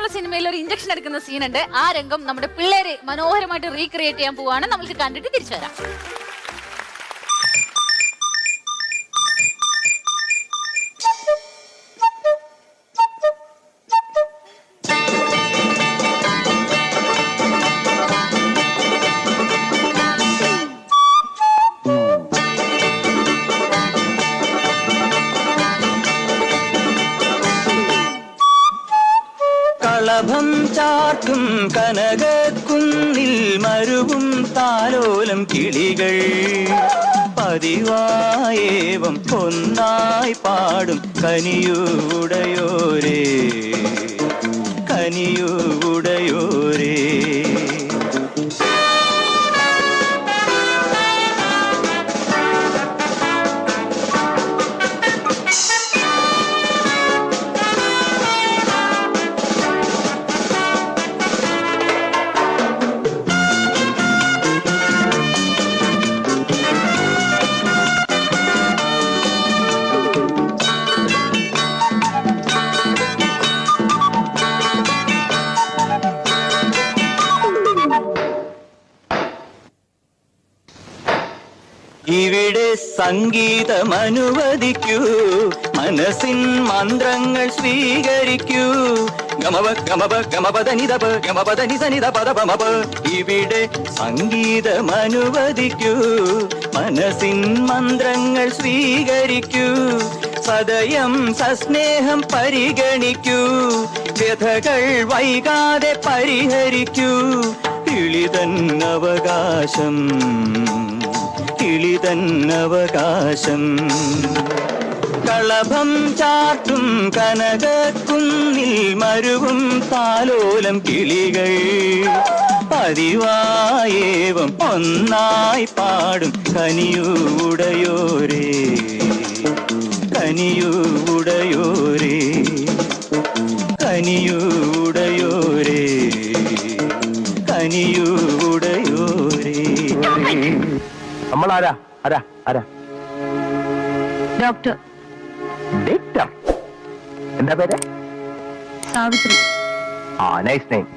എന്നുള്ള സിനിമയിൽ ഒരു ഇഞ്ചക്ഷൻ എടുക്കുന്ന സീനുണ്ട്. ആ രംഗം നമ്മുടെ പിള്ളേര് മനോഹരമായിട്ട് റീക്രിയേറ്റ് ചെയ്യാൻ പോവാണ്. നമുക്ക് കണ്ടിട്ട് തിരിച്ചു വരാം. കളഭം ചാർത്തും കനകക്കുന്നിൽ മരുവും താലോലം കിളികൾ പതിവായേവം ഒന്നായി പാടും കനിയൂടയോരേ കനിയൂടയോരേ. ഇവിടെ സംഗീതമനുവദിക്കൂ, മനസ്സിൻ മന്ത്രങ്ങൾ സ്വീകരിക്കൂ. ഗമപ ഗമപ ഗമപദനിദപ ഗമപദനിസനിദ പദപമപ. ഇവിടെ സംഗീതമനുവദിക്കൂ, മനസ്സിൻ മന്ത്രങ്ങൾ സ്വീകരിക്കൂ. സദയം സസ്നേഹം പരിഗണിക്കൂ, വ്യഥകൾ വൈകാതെ പരിഹരിക്കൂ. കിളിതൻ അവകാശം കിളിതന്നവകാശം. കളഭം ചാർത്തും കനകക്കുന്നിൽ മരുവും താലോലം കിളികൾ പതിവായേവം ഒന്നായി പാടും കനിയൂടയോരേ കനിയൂടയോരേ കനിയൂടയോരേ കനിയൂടയോരേ. നമ്മളാരാ ആരാ ആരാ? ഡോക്ടർ. ഡോക്ടർ എന്താ പേര്? സാവിത്രി. Nice name.